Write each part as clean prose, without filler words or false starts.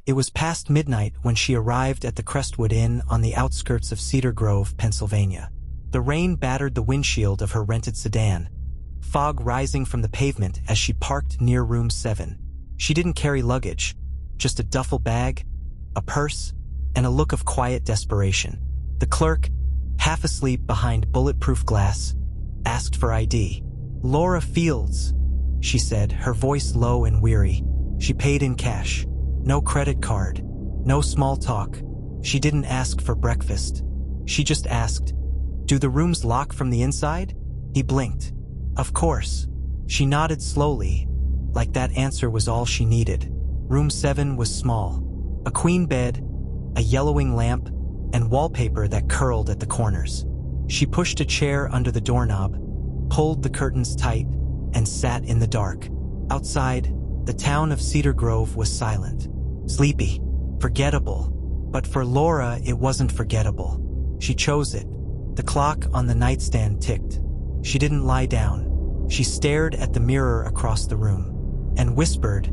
It was past midnight when she arrived at the Crestwood Inn on the outskirts of Cedar Grove, Pennsylvania. The rain battered the windshield of her rented sedan, fog rising from the pavement as she parked near room 7. She didn't carry luggage, just a duffel bag, a purse, and a look of quiet desperation. The clerk, half asleep behind bulletproof glass, asked for ID. "Laura Fields," she said, her voice low and weary. She paid in cash. No credit card. No small talk. She didn't ask for breakfast. She just asked, "Do the rooms lock from the inside?" He blinked. "Of course." She nodded slowly, like that answer was all she needed. Room 7 was small. A queen bed, a yellowing lamp, and wallpaper that curled at the corners. She pushed a chair under the doorknob, pulled the curtains tight, and sat in the dark. Outside, the town of Cedar Grove was silent. Sleepy. Forgettable. But for Laura, it wasn't forgettable. She chose it. The clock on the nightstand ticked. She didn't lie down. She stared at the mirror across the room and whispered,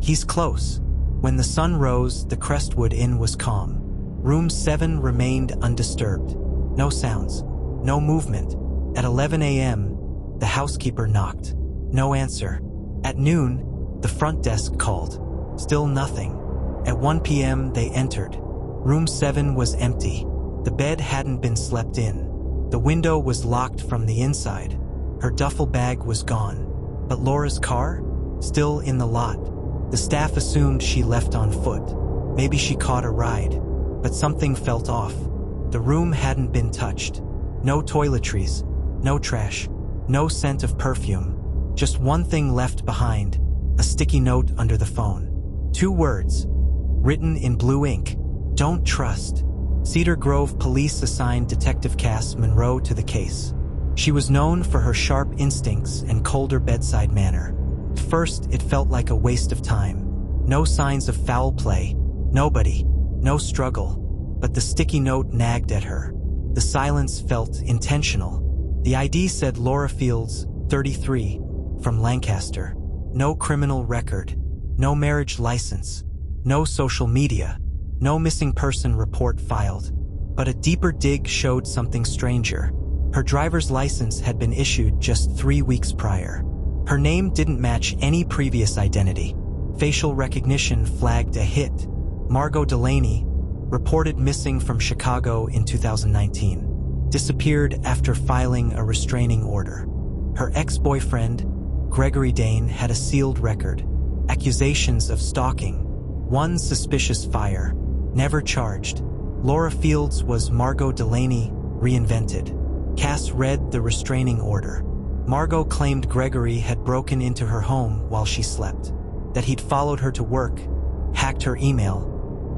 "He's close." When the sun rose, the Crestwood Inn was calm. Room 7 remained undisturbed. No sounds. No movement. At 11 a.m., the housekeeper knocked. No answer. At noon, the front desk called. Still nothing. At 1 p.m., they entered. Room 7 was empty. The bed hadn't been slept in. The window was locked from the inside. Her duffel bag was gone. But Laura's car? Still in the lot. The staff assumed she left on foot. Maybe she caught a ride. But something felt off. The room hadn't been touched. No toiletries. No trash. No scent of perfume. Just one thing left behind. A sticky note under the phone. 2 words, written in blue ink. "Don't trust." Cedar Grove police assigned Detective Cass Monroe to the case. She was known for her sharp instincts and colder bedside manner. At first, it felt like a waste of time. No signs of foul play. Nobody. No struggle. But the sticky note nagged at her. The silence felt intentional. The ID said Laura Fields, 33, from Lancaster. No criminal record. No marriage license. No social media. No missing person report filed. But a deeper dig showed something stranger. Her driver's license had been issued just 3 weeks prior. Her name didn't match any previous identity. Facial recognition flagged a hit. Margot Delaney, reported missing from Chicago in 2019, disappeared after filing a restraining order. Her ex-boyfriend, Gregory Dane, had a sealed record. Accusations of stalking. 1 suspicious fire. Never charged. Laura Fields was Margot Delaney, reinvented. Cass read the restraining order. Margot claimed Gregory had broken into her home while she slept, that he'd followed her to work, hacked her email,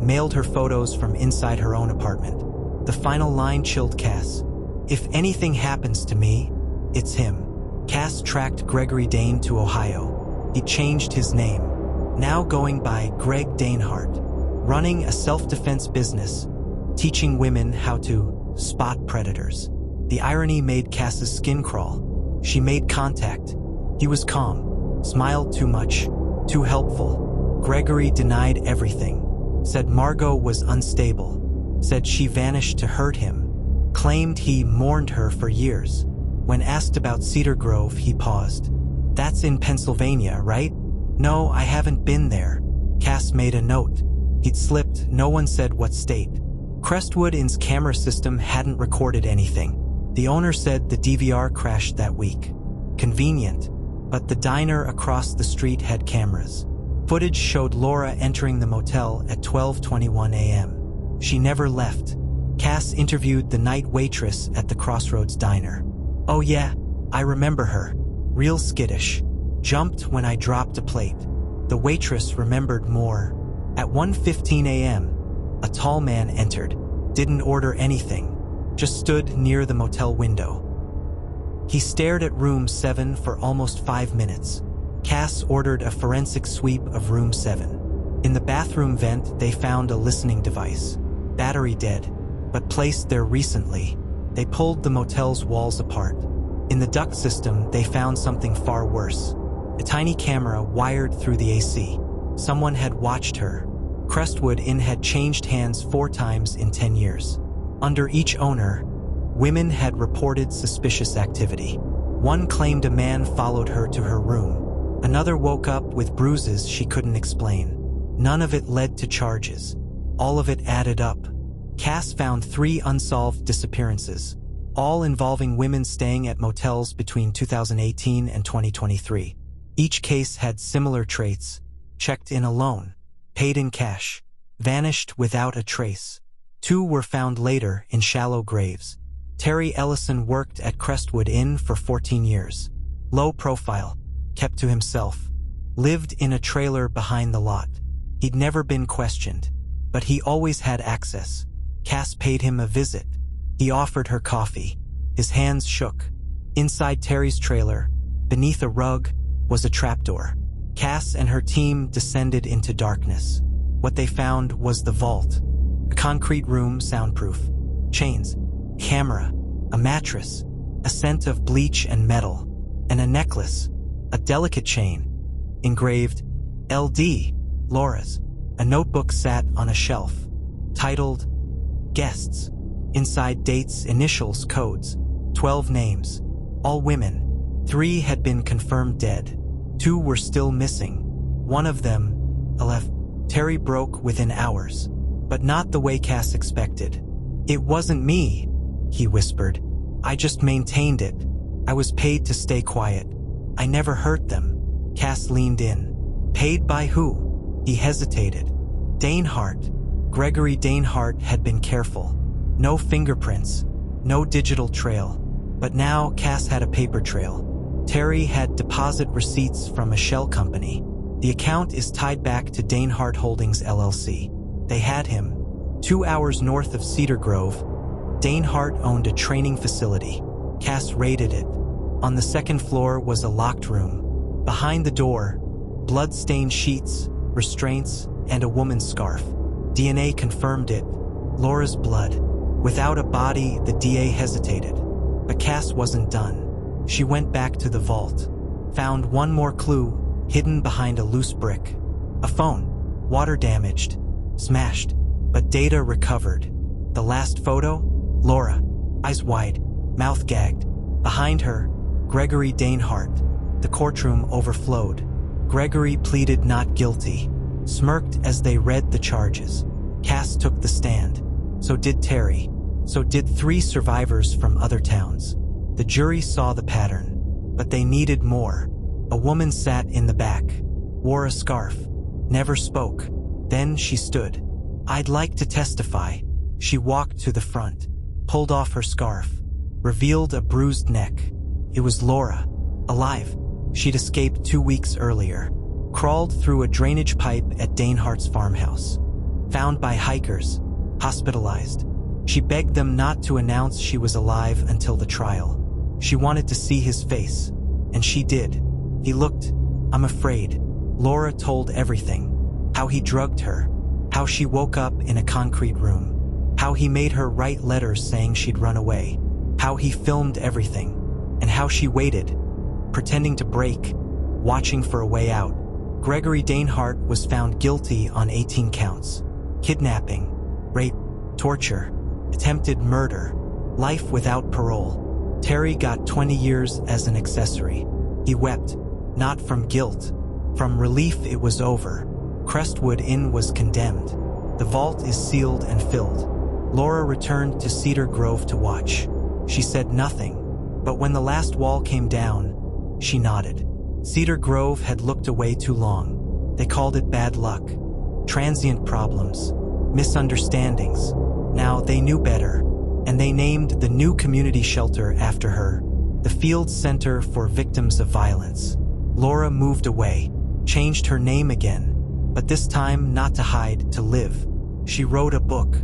mailed her photos from inside her own apartment. The final line chilled Cass. "If anything happens to me, it's him." Cass tracked Gregory Dane to Ohio. He changed his name, now going by Greg Danehart, running a self-defense business, teaching women how to spot predators. The irony made Cass's skin crawl. She made contact. He was calm, smiled too much, too helpful. Gregory denied everything, said Margot was unstable, said she vanished to hurt him, claimed he mourned her for years. When asked about Cedar Grove, he paused. "That's in Pennsylvania, right?" "No, I haven't been there." Cass made a note. He'd slipped, no one said what state. Crestwood Inn's camera system hadn't recorded anything. The owner said the DVR crashed that week. Convenient, but the diner across the street had cameras. Footage showed Laura entering the motel at 12:21 a.m. She never left. Cass interviewed the night waitress at the Crossroads Diner. "Oh yeah, I remember her. Real skittish. Jumped when I dropped a plate." The waitress remembered more. At 1:15 a.m., a tall man entered. Didn't order anything. Just stood near the motel window. He stared at room 7 for almost 5 minutes. Cass ordered a forensic sweep of room 7. In the bathroom vent, they found a listening device. Battery dead, but placed there recently. They pulled the motel's walls apart. In the duct system, they found something far worse. A tiny camera wired through the AC. Someone had watched her, Crestwood Inn had changed hands 4 times in 10 years. Under each owner, women had reported suspicious activity. One claimed a man followed her to her room. Another woke up with bruises she couldn't explain. None of it led to charges. All of it added up. Cass found 3 unsolved disappearances, all involving women staying at motels between 2018 and 2023. Each case had similar traits: checked in alone, paid in cash, vanished without a trace. 2 were found later in shallow graves. Terry Ellison worked at Crestwood Inn for 14 years. Low profile, kept to himself, lived in a trailer behind the lot. He'd never been questioned, but he always had access. Cass paid him a visit. He offered her coffee. His hands shook. Inside Terry's trailer, beneath a rug, was a trapdoor. Cass and her team descended into darkness. What they found was the vault. A concrete room, soundproof. Chains, camera, a mattress, a scent of bleach and metal, and a necklace, a delicate chain, engraved LD, Laura's. A notebook sat on a shelf, titled Guests. Inside dates, initials, codes. 12 names, all women. 3 had been confirmed dead. 2 were still missing. One of them, Aleph. Terry broke within hours, but not the way Cass expected. "It wasn't me," he whispered. "I just maintained it. I was paid to stay quiet. I never hurt them." Cass leaned in. "Paid by who?" He hesitated. Danehart. Gregory Danehart had been careful. No fingerprints, no digital trail. But now Cass had a paper trail. Terry had deposit receipts from a shell company. The account is tied back to Danehart Holdings LLC. They had him. 2 hours north of Cedar Grove, Danehart owned a training facility. Cass raided it. On the second floor was a locked room. Behind the door, blood-stained sheets, restraints, and a woman's scarf. DNA confirmed it. Laura's blood. Without a body, the DA hesitated. But Cass wasn't done. She went back to the vault. Found one more clue, hidden behind a loose brick. A phone. Water damaged. Smashed. But data recovered. The last photo? Laura. Eyes wide. Mouth gagged. Behind her, Gregory Danehart. The courtroom overflowed. Gregory pleaded not guilty. Smirked as they read the charges. Cass took the stand. So did Terry. So did 3 survivors from other towns. The jury saw the pattern, but they needed more. A woman sat in the back, wore a scarf, never spoke. Then she stood. "I'd like to testify." She walked to the front, pulled off her scarf, revealed a bruised neck. It was Laura, alive. She'd escaped 2 weeks earlier, crawled through a drainage pipe at Danehart's farmhouse. Found by hikers, hospitalized. She begged them not to announce she was alive until the trial. She wanted to see his face, and she did. He looked, "I'm afraid." Laura told everything. How he drugged her, how she woke up in a concrete room, how he made her write letters saying she'd run away, how he filmed everything, and how she waited, pretending to break, watching for a way out. Gregory Danehart was found guilty on 18 counts. Kidnapping, rape, torture, attempted murder, life without parole. Terry got 20 years as an accessory. He wept, not from guilt, from relief it was over. Crestwood Inn was condemned. The vault is sealed and filled. Laura returned to Cedar Grove to watch. She said nothing, but when the last wall came down, she nodded. Cedar Grove had looked away too long. They called it bad luck, transient problems, misunderstandings. Now they knew better, and they named the new community shelter after her, the Field Center for Victims of Violence. Laura moved away, changed her name again, but this time not to hide, to live. She wrote a book,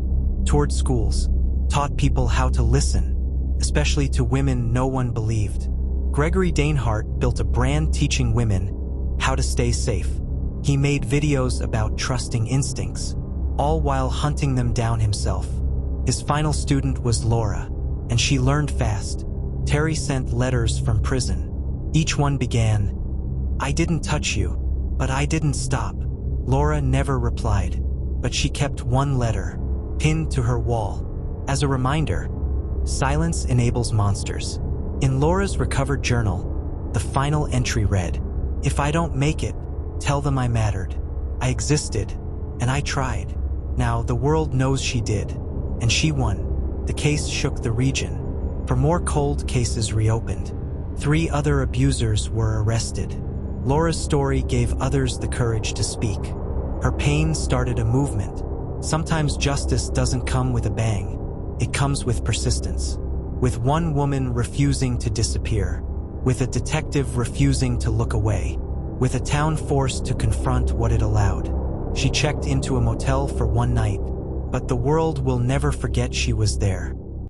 toured schools, taught people how to listen, especially to women no one believed. Gregory Danehart built a brand teaching women how to stay safe. He made videos about trusting instincts, all while hunting them down himself. His final student was Laura, and she learned fast. Terry sent letters from prison. Each one began, "I didn't touch you, but I didn't stop." Laura never replied. but she kept one letter, pinned to her wall. As a reminder, silence enables monsters. In Laura's recovered journal, the final entry read, "If I don't make it, tell them I mattered. I existed, and I tried." Now, the world knows she did, and she won. The case shook the region. For more cold cases reopened. 3 other abusers were arrested. Laura's story gave others the courage to speak. Her pain started a movement. Sometimes justice doesn't come with a bang. It comes with persistence. With one woman refusing to disappear. With a detective refusing to look away. With a town forced to confront what it allowed. She checked into a motel for one night, but the world will never forget she was there.